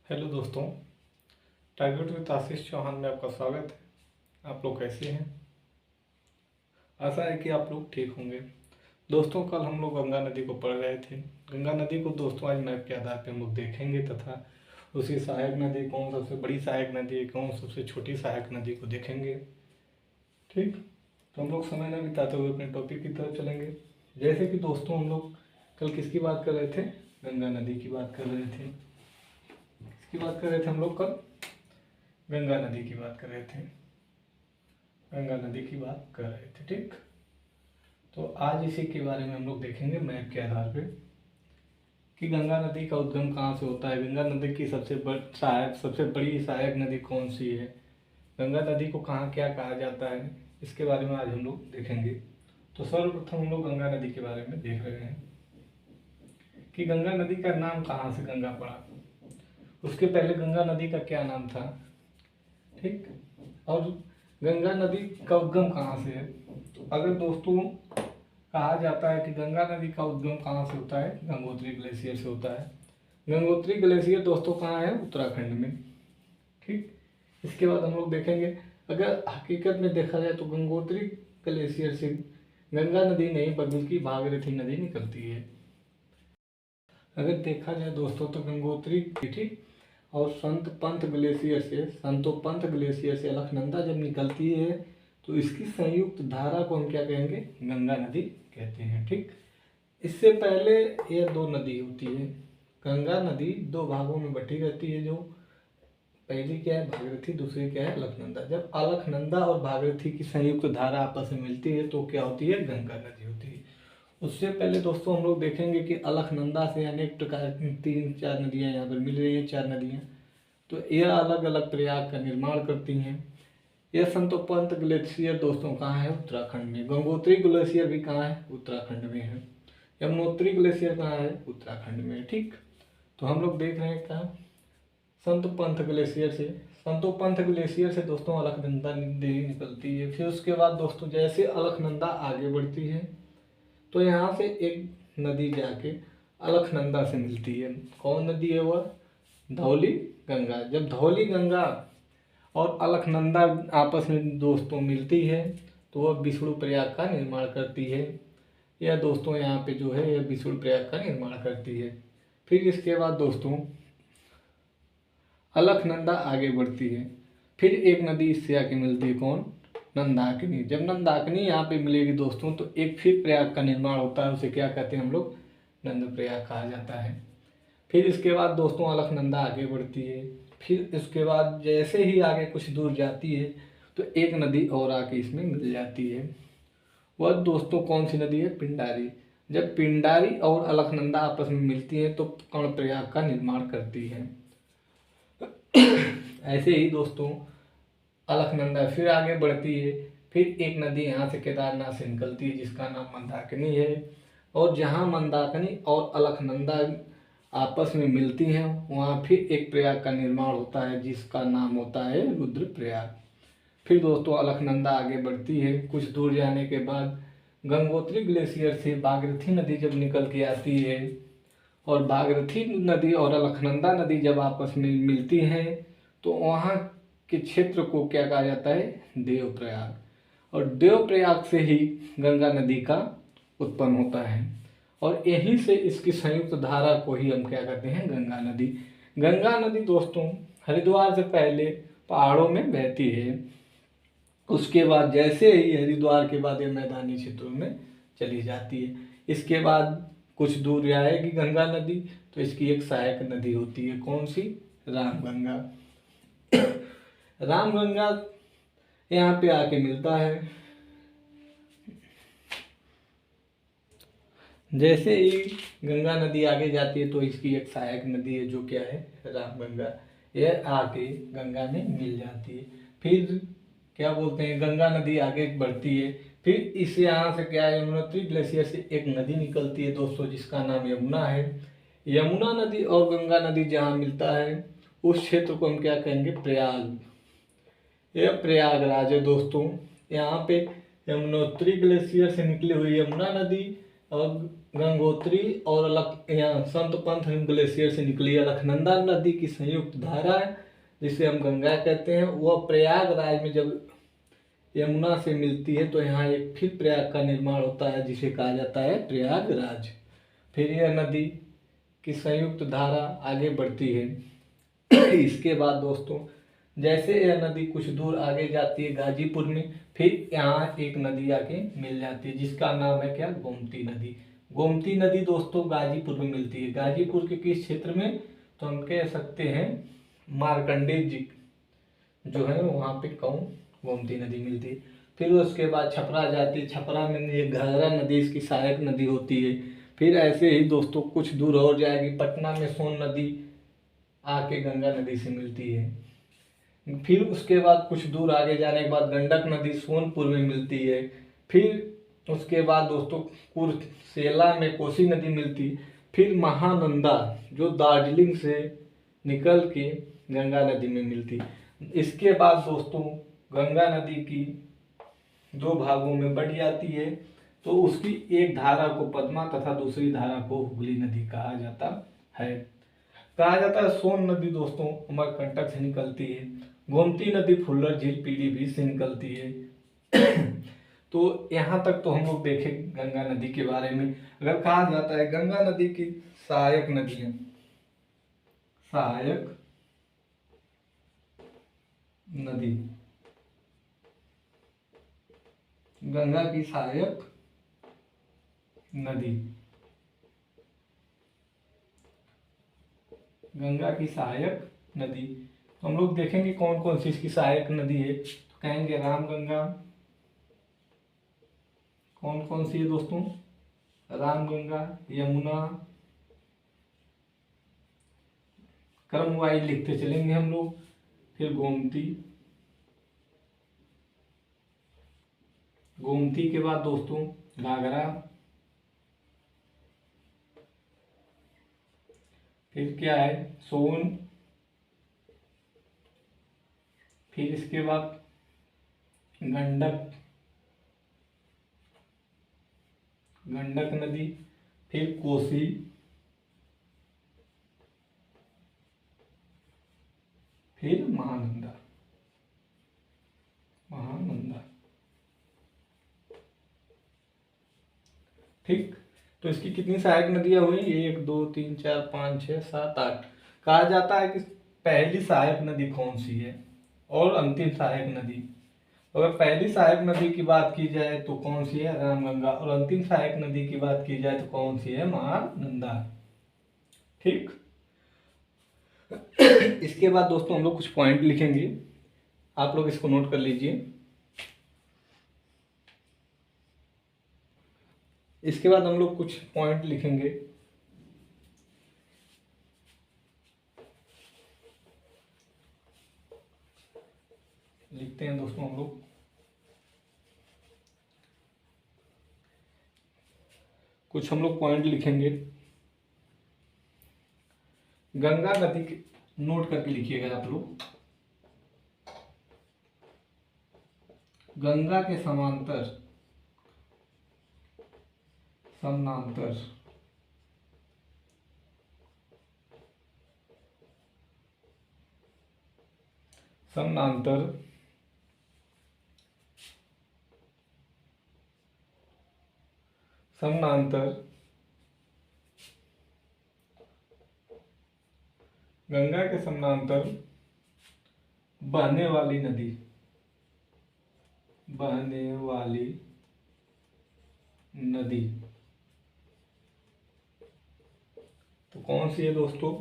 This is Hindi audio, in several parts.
हेलो दोस्तों, टारगेट विद आशीष चौहान में आपका स्वागत है। आप लोग कैसे हैं? आशा है कि आप लोग ठीक होंगे। दोस्तों, कल हम लोग गंगा नदी को पढ़ रहे थे। गंगा नदी को दोस्तों आज मैप के आधार पर हम लोग देखेंगे तथा उसकी सहायक नदी कौन सबसे बड़ी सहायक नदी है, कौन सबसे छोटी सहायक नदी को देखेंगे। ठीक, तो हम लोग समय न बिताते हुए अपने टॉपिक की तरफ चलेंगे। जैसे कि दोस्तों हम लोग कल किसकी बात कर रहे थे? गंगा नदी की बात कर रहे थे। किसकी बात कर रहे थे हम लोग कल? गंगा नदी की बात कर रहे थे। गंगा नदी की बात कर रहे थे। ठीक, तो आज इसी के बारे में हम लोग देखेंगे मैप के आधार पे कि गंगा नदी का उद्गम कहाँ से होता है, गंगा नदी की सबसे बड़ी सहायक नदी कौन सी है, गंगा नदी को कहाँ क्या कहा जाता है, इसके बारे में आज हम लोग देखेंगे। तो सर्वप्रथम हम लोग गंगा नदी के बारे में देख रहे हैं कि गंगा नदी का नाम कहाँ से गंगा पड़ा। उसके पहले गंगा नदी का क्या नाम था? ठीक, और गंगा नदी का उद्गम कहाँ से है? तो अगर दोस्तों कहा जाता है कि गंगा नदी का उद्गम कहाँ से होता है, गंगोत्री ग्लेशियर से होता है। गंगोत्री ग्लेशियर दोस्तों कहाँ है? उत्तराखंड में। ठीक, इसके बाद हम लोग देखेंगे अगर हकीकत में देखा जाए तो गंगोत्री ग्लेशियर से गंगा नदी नहीं बल्कि भागीरथी नदी निकलती है। अगर देखा जाए दोस्तों तो गंगोत्री, ठीक, और संतो पंथ ग्लेशियर से अलकनंदा जब निकलती है तो इसकी संयुक्त धारा को हम क्या कहेंगे? गंगा नदी कहते हैं। ठीक, इससे पहले ये दो नदी होती है। गंगा नदी दो भागों में बटी रहती है, जो पहली क्या है? भागीरथी, दूसरी क्या है? अलकनंदा। जब अलकनंदा और भागीरथी की संयुक्त धारा आपस में मिलती है तो क्या होती है? गंगा नदी होती है। उससे पहले दोस्तों हम लोग देखेंगे कि अलकनंदा से अनेक प्रकार की 3-4 नदियाँ यहाँ पर मिल रही हैं, 4 नदियाँ, तो यह अलग अलग प्रयाग का निर्माण करती हैं। यह संतोपंत ग्लेशियर दोस्तों कहाँ है? उत्तराखंड में। गंगोत्री ग्लेशियर भी कहाँ है? उत्तराखंड में है। यमुनोत्री ग्लेशियर कहाँ है? उत्तराखंड में। ठीक, तो हम लोग देख रहे हैं क्या? संतोपंथ ग्लेशियर से दोस्तों अलकनंदा नदी निकलती है। फिर उसके बाद दोस्तों जैसे अलकनंदा आगे बढ़ती है तो यहाँ से एक नदी जाके अलकनंदा से मिलती है। कौन नदी है वह? धौली गंगा। जब धौली गंगा और अलकनंदा आपस में दोस्तों मिलती है तो वह विष्णु प्रयाग का निर्माण करती है। यह दोस्तों यहाँ पे जो है यह विष्णु प्रयाग का निर्माण करती है। फिर इसके बाद दोस्तों अलकनंदा आगे बढ़ती है। फिर एक नदी इससे आके मिलती है, कौन? नंदाकिनी। जब नंदाकिनी यहाँ पे मिलेगी दोस्तों तो एक फिर प्रयाग का निर्माण होता है, उसे क्या कहते हैं हम लोग? नंद प्रयाग कहा जाता है। फिर इसके बाद दोस्तों अलकनंदा आगे बढ़ती है। फिर इसके बाद जैसे ही आगे कुछ दूर जाती है तो एक नदी और आके इसमें मिल जाती है। वह दोस्तों कौन सी नदी है? पिंडारी। जब पिंडारी और अलकनंदा आपस में मिलती है तो कर्णप्रयाग का निर्माण करती है। ऐसे ही दोस्तों अलकनंदा फिर आगे बढ़ती है। फिर एक नदी यहाँ से केदारनाथ से निकलती है जिसका नाम मंदाकिनी है। और जहाँ मंदाकिनी और अलकनंदा आपस में मिलती हैं वहाँ फिर एक प्रयाग का निर्माण होता है जिसका नाम होता है रुद्रप्रयाग। फिर दोस्तों अलकनंदा आगे बढ़ती है। कुछ दूर जाने के बाद गंगोत्री ग्लेशियर से भागीरथी नदी जब निकल के आती है और भागीरथी नदी और अलकनंदा नदी जब आपस में मिलती हैं तो वहाँ के क्षेत्र को क्या कहा जाता है? देवप्रयाग। और देवप्रयाग से ही गंगा नदी का उत्पन्न होता है और यहीं से इसकी संयुक्त धारा को ही हम क्या कहते हैं? गंगा नदी। गंगा नदी दोस्तों हरिद्वार से पहले पहाड़ों में बहती है। उसके बाद जैसे ही हरिद्वार के बाद ये मैदानी क्षेत्रों में चली जाती है। इसके बाद कुछ दूर आएगी गंगा नदी तो इसकी एक सहायक नदी होती है, कौन सी? रामगंगा। रामगंगा यहाँ पे आके मिलता है। जैसे ही गंगा नदी आगे जाती है तो इसकी एक सहायक नदी है जो क्या है? रामगंगा। यह आके गंगा में मिल जाती है। फिर क्या बोलते हैं? गंगा नदी आगे बढ़ती है। फिर इस यहाँ से क्या है? यमुनोत्री ग्लेशियर से एक नदी निकलती है दोस्तों जिसका नाम यमुना है। यमुना नदी और गंगा नदी जहाँ मिलता है उस क्षेत्र को हम क्या कहेंगे? प्रयाग। यह प्रयागराज है दोस्तों। यहाँ पे यमुनोत्री ग्लेशियर से निकली हुई यमुना नदी और गंगोत्री और यहाँ संत पंथ ग्लेशियर से निकली अलकनंदा नदी की संयुक्त धारा है, जिसे हम गंगा कहते हैं। वह प्रयागराज में जब यमुना से मिलती है तो यहाँ एक फिर प्रयाग का निर्माण होता है, जिसे कहा जाता है प्रयागराज। फिर यह नदी की संयुक्त धारा आगे बढ़ती है। इसके बाद दोस्तों, जैसे यह नदी कुछ दूर आगे जाती है गाजीपुर में, फिर यहाँ एक नदी आके मिल जाती है, जिसका नाम है क्या, गोमती नदी। गोमती नदी दोस्तों गाजीपुर में मिलती है। गाजीपुर के किस क्षेत्र में, तो हम कह सकते हैं मार्कंडेय जी जो है वहाँ पे गोमती नदी मिलती है। फिर उसके बाद छपरा जाती है, छपरा में ये घाघरा नदी इसकी सहायक नदी होती है। फिर ऐसे ही दोस्तों कुछ दूर और जाएगी, पटना में सोन नदी आके गंगा नदी से मिलती है। फिर उसके बाद कुछ दूर आगे जाने के बाद गंडक नदी सोनपुर में मिलती है। फिर उसके बाद दोस्तों कुर्सेला में कोसी नदी मिलती है। फिर महानंदा जो दार्जिलिंग से निकल के गंगा नदी में मिलती। इसके बाद दोस्तों गंगा नदी की दो भागों में बढ़ जाती है, तो उसकी एक धारा को पद्मा तथा दूसरी धारा को हुगली नदी कहा जाता है। सोन नदी दोस्तों अमरकंटक से निकलती है। गोमती नदी फुल्लर झील पीलीभीत से निकलती है। तो यहाँ तक तो हम लोग देखें गंगा नदी के बारे में। अगर कहा जाता है गंगा नदी की सहायक नदी है, सहायक नदी, गंगा की सहायक नदी, गंगा की सहायक नदी। तो हम लोग देखेंगे कौन कौन सी इसकी सहायक नदी है। तो कहेंगे रामगंगा, कौन कौन सी है दोस्तों, रामगंगा, यमुना, क्रम वाइज लिखते चलेंगे हम लोग। फिर गोमती, गोमती के बाद दोस्तों घाघरा, फिर क्या है सोन, फिर इसके बाद गंडक, गंडक नदी, फिर कोसी, फिर महानंदा, महानंदा। ठीक, तो इसकी कितनी सहायक नदियां हुई, 1 2 3 4 5 6 7 8। कहा जाता है कि पहली सहायक नदी कौन सी है और अंतिम सहायक नदी। अगर पहली सहायक नदी की बात की जाए तो कौन सी है, रामगंगा, और अंतिम सहायक नदी की बात की जाए तो कौन सी है, महानंदा। ठीक। इसके बाद दोस्तों हम लोग कुछ पॉइंट लिखेंगे, आप लोग इसको नोट कर लीजिए। इसके बाद हम लोग कुछ पॉइंट लिखेंगे। लिखते हैं दोस्तों हम लोग, कुछ हम लोग पॉइंट लिखेंगे। गंगा नदी के नोट करके लिखिएगा आप लोग। गंगा के समांतर, समानांतर, समानांतर, समानांतर गंगा के समानांतर बहने वाली नदी, बहने वाली नदी। तो कौन सी है दोस्तों,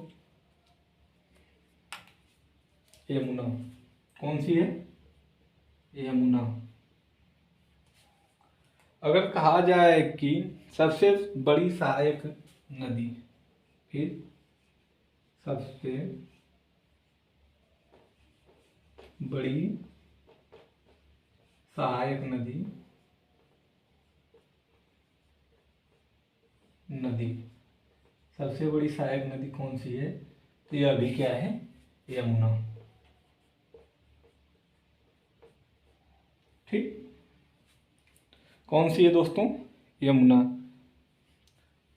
यमुना। कौन सी है, यमुना। अगर कहा जाए कि सबसे बड़ी सहायक नदी, फिर सबसे बड़ी सहायक नदी, नदी, सबसे बड़ी सहायक नदी कौन सी है, तो यह भी क्या है, यमुना। ठीक, कौन सी है दोस्तों, यमुना।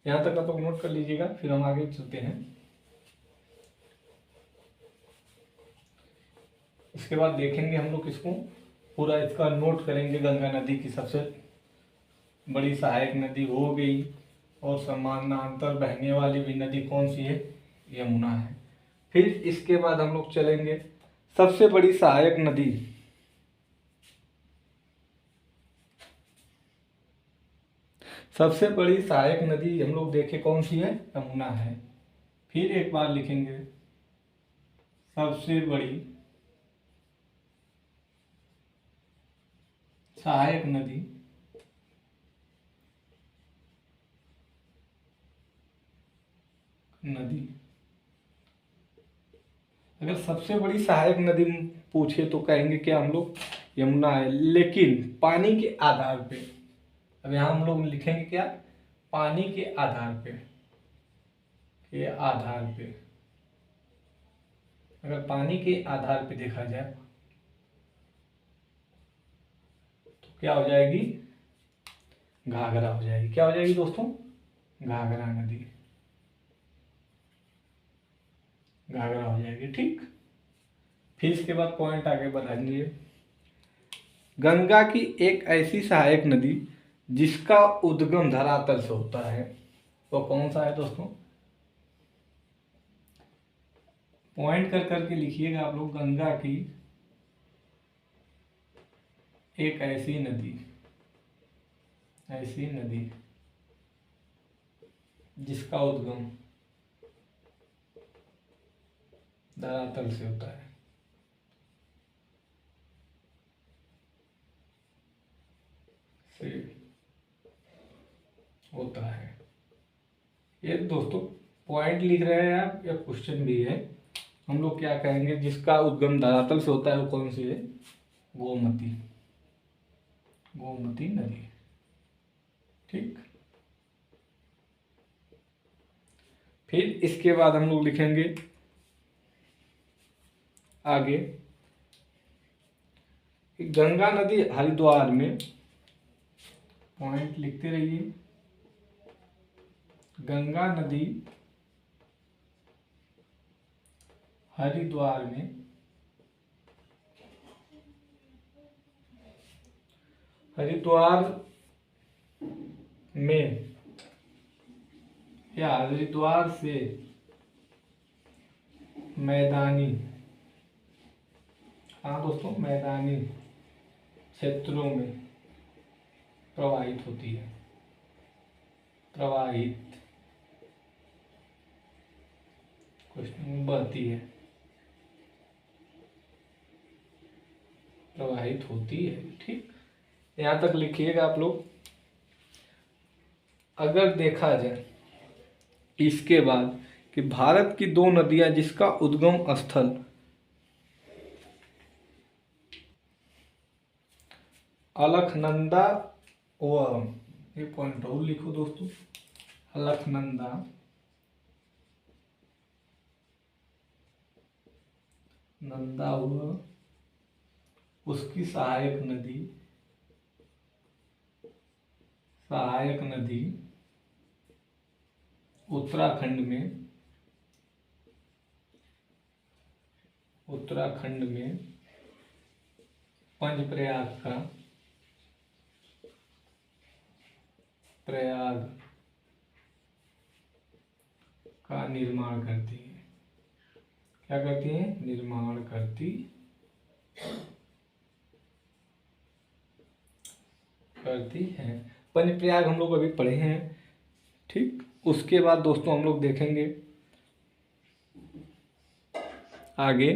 यहाँ तक आप लोग नोट कर लीजिएगा, फिर हम आगे चलते हैं। इसके बाद देखेंगे हम लोग इसको पूरा, इसका नोट करेंगे। गंगा नदी की सबसे बड़ी सहायक नदी हो गई, और समानांतर बहने वाली भी नदी कौन सी है? यमुना है। फिर इसके बाद हम लोग चलेंगे सबसे बड़ी सहायक नदी। सबसे बड़ी सहायक नदी हम लोग देखें कौन सी है? यमुना है। फिर एक बार लिखेंगे सबसे बड़ी सहायक नदी अगर सबसे बड़ी सहायक नदी पूछे तो कहेंगे कि हम लोग यमुना है, लेकिन पानी के आधार पे। अब यहाँ हम लोग लिखेंगे क्या? पानी के आधार पे, अगर पानी के आधार पे देखा जाए तो क्या हो जाएगी? घाघरा हो जाएगी। क्या हो जाएगी दोस्तों? घाघरा नदी, घाघरा हो जाएगी। ठीक, फिर इसके बाद पॉइंट आगे बढ़ाएंगे। गंगा की एक ऐसी सहायक नदी जिसका उद्गम धरातल से होता है, वो कौन सा है दोस्तों? पॉइंट कर करके लिखिएगा आप लोग। गंगा की एक ऐसी नदी जिसका उद्गम धरातल से होता है। ये दोस्तों पॉइंट लिख रहे हैं आप या क्वेश्चन भी है। हम लोग क्या कहेंगे? जिसका उद्गम धरातल से होता है वो कौन सी है? गोमती नदी। ठीक, फिर इसके बाद हम लोग लिखेंगे आगे, गंगा नदी हरिद्वार में, पॉइंट लिखते रहिए। गंगा नदी हरिद्वार में या हरिद्वार से मैदानी, हाँ दोस्तों, मैदानी क्षेत्रों में प्रवाहित होती है। बहती है, प्रवाहित होती है। ठीक, यहाँ तक लिखिएगा आप लोग। अगर देखा जाए इसके बाद कि भारत की दो नदियां जिसका उद्गम स्थल अलकनंदा, व एक पॉइंट और लिखो दोस्तों, अलकनंदा हुआ उसकी सहायक नदी उत्तराखंड में प्रयाग का निर्माण करती है। क्या करती है? निर्माण करती है। पंचप्रयाग हम लोग अभी पढ़े हैं। ठीक, उसके बाद दोस्तों हम लोग देखेंगे आगे,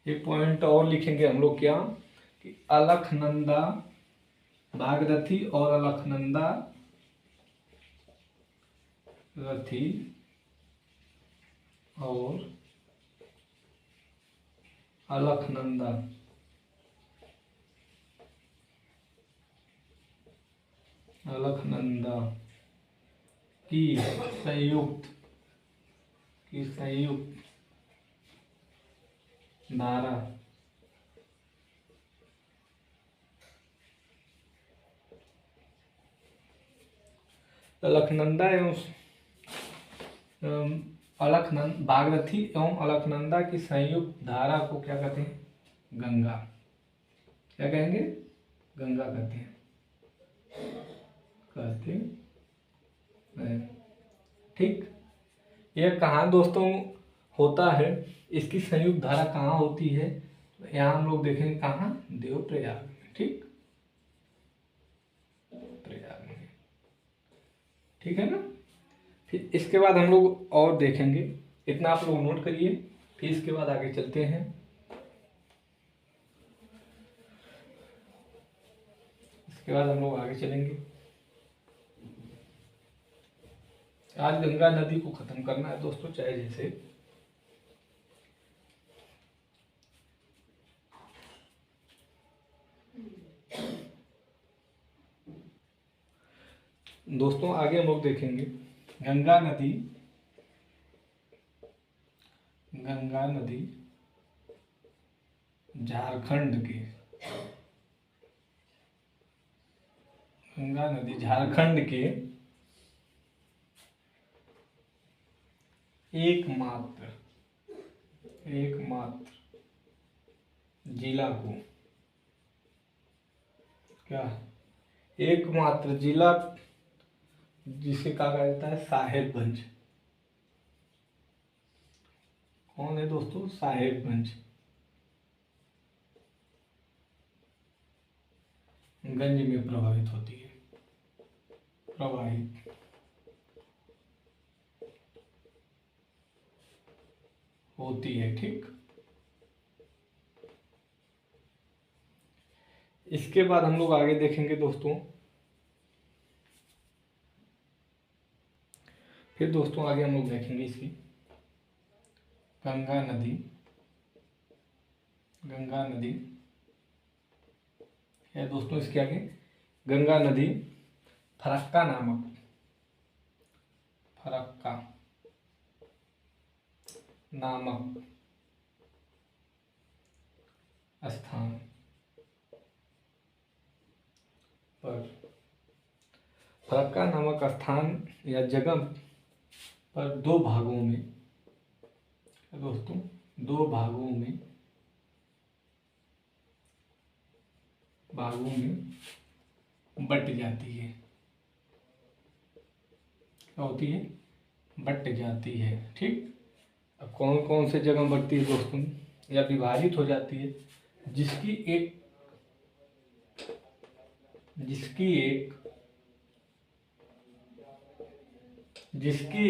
एक पॉइंट और लिखेंगे हम लोग क्या कि अलकनंदा भागीरथी और अलकनंदा रथी और अलकनंदा की संयुक्त धारा अलकनंदा एवं भागीरथी एवं अलकनंदा की संयुक्त धारा को क्या कहते हैं? गंगा। क्या कहेंगे? गंगा कहते हैं। ठीक। यह कहाँ दोस्तों होता है? इसकी संयुक्त धारा कहाँ होती है? यहाँ हम लोग देखेंगे कहाँ? देवप्रयाग में। ठीक, प्रयाग में। ठीक है ना। फिर इसके बाद हम लोग और देखेंगे, इतना आप लोग नोट करिए, फिर इसके बाद आगे चलते हैं। इसके बाद हम लोग आगे चलेंगे। आज गंगा नदी को खत्म करना है दोस्तों, चाहे जैसे। दोस्तों आगे हम लोग देखेंगे गंगा नदी झारखंड के गंगा नदी झारखंड के एकमात्र जिला को, क्या एकमात्र जिला जिसे कहा जाता है साहेबगंज। कौन है दोस्तों? साहेबगंज। गंज में प्रवाहित होती है, प्रवाहित होती है। ठीक। इसके बाद हम लोग आगे देखेंगे दोस्तों। फिर दोस्तों आगे हम लोग देखेंगे इसकी गंगा नदी है दोस्तों। इसके आगे गंगा नदी फरक्का नामक स्थान पर, फरक्का नामक स्थान या जगह पर दो भागों में दोस्तों, दो भागों में बट जाती है। क्या होती है? बट जाती है। ठीक। अब कौन कौन से जगह बढ़ती है दोस्तों, या विभाजित हो जाती है? जिसकी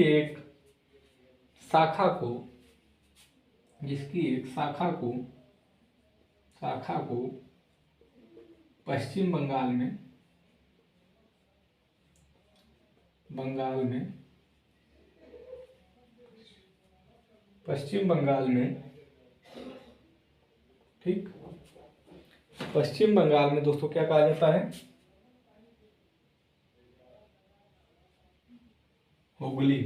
एक शाखा को पश्चिम बंगाल में ठीक, पश्चिम बंगाल में दोस्तों क्या कहा जाता है? हुगली।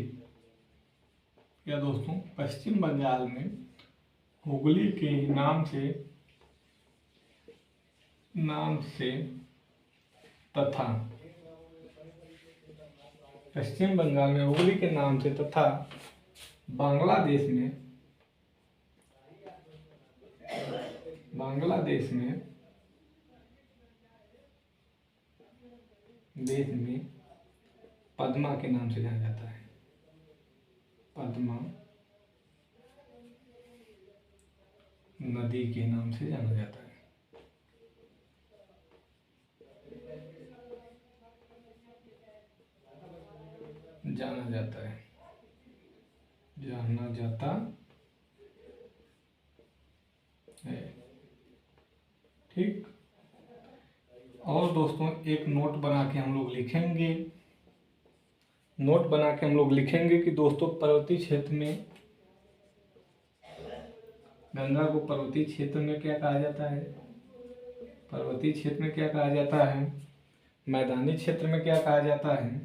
क्या दोस्तों? पश्चिम बंगाल में हुगली के नाम से तथा पश्चिम बंगाल में हुगली के नाम से तथा बांग्लादेश में पद्मा के नाम से जाना जाता है। पद्मा नदी के नाम से जाना जाता है। जाना जाता है। ठीक। और दोस्तों एक नोट बना के हम लोग लिखेंगे कि दोस्तों पर्वतीय क्षेत्र में गंगा को पर्वतीय क्षेत्र में क्या कहा जाता है? पर्वतीय क्षेत्र में क्या कहा जाता है? मैदानी क्षेत्र में क्या कहा जाता है?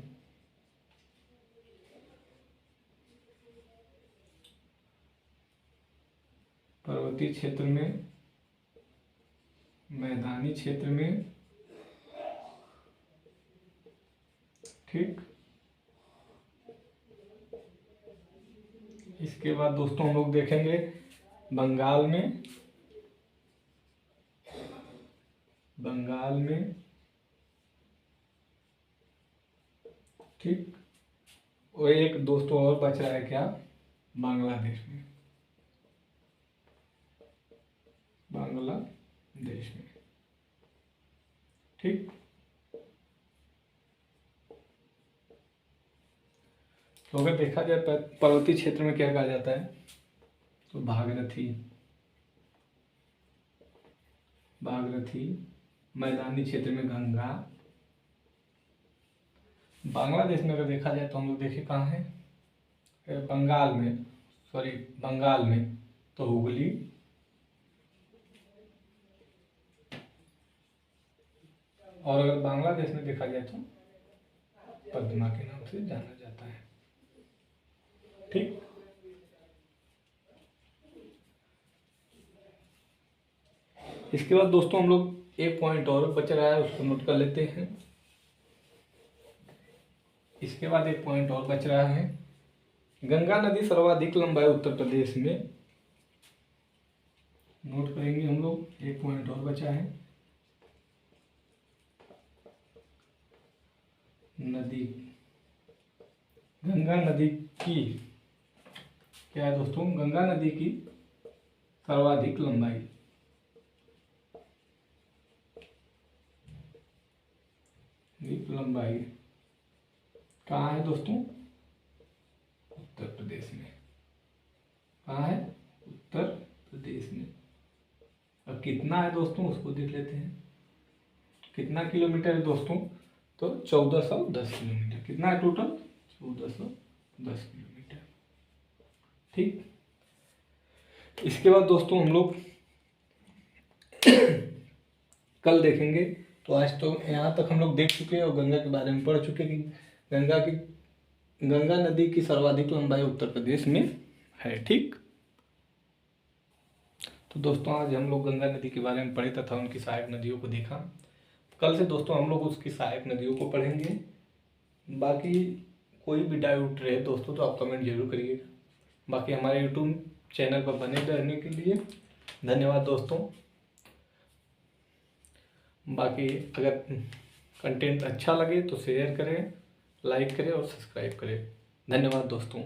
पर्वतीय क्षेत्र में, मैदानी क्षेत्र में। ठीक। इसके बाद दोस्तों हम लोग देखेंगे बंगाल में, ठीक। और एक दोस्तों और बच रहा है क्या, बांग्लादेश में, ठीक। तो अगर देखा जाए पर्वतीय क्षेत्र में क्या कहा जाता है, तो भागीरथी, मैदानी क्षेत्र में गंगा। बांग्लादेश में अगर देखा जाए तो हम लोग देखें कहाँ है, बंगाल में तो हुगली, और अगर बांग्लादेश में देखा जाए तो पद्मा के नाम से जाना जाता है, ठीक। इसके बाद दोस्तों हम लोग एक पॉइंट और बच रहा है, उसको नोट कर लेते हैं। इसके बाद एक पॉइंट और बच रहा है, गंगा नदी सर्वाधिक लंबाई उत्तर प्रदेश में, नोट करेंगे हम लोग, एक पॉइंट और बचा है। गंगा नदी की क्या है दोस्तों, गंगा नदी की सर्वाधिक लंबाई, कहाँ है दोस्तों, उत्तर प्रदेश में। कहाँ है, उत्तर प्रदेश में। अब कितना है दोस्तों उसको देख लेते हैं, कितना किलोमीटर है दोस्तों, तो 1410 किलोमीटर। कितना है टोटल, 1410 किलोमीटर, ठीक। इसके बाद दोस्तों हम लोग कल देखेंगे। तो आज तो यहाँ तक हम लोग देख चुके हैं और गंगा के बारे में पढ़ चुके हैं कि गंगा नदी की सर्वाधिक लंबाई उत्तर प्रदेश में है, ठीक। तो दोस्तों आज हम लोग गंगा नदी के बारे में पढ़े तथा उनकी सहायक नदियों को देखा। कल से दोस्तों हम लोग उसकी सहायक नदियों को पढ़ेंगे। बाकी कोई भी डाउट रहे दोस्तों तो आप कमेंट जरूर करिएगा। बाकी हमारे यूट्यूब चैनल पर बने रहने के लिए धन्यवाद दोस्तों। बाकी अगर कंटेंट अच्छा लगे तो शेयर करें, लाइक करें और सब्सक्राइब करें। धन्यवाद दोस्तों।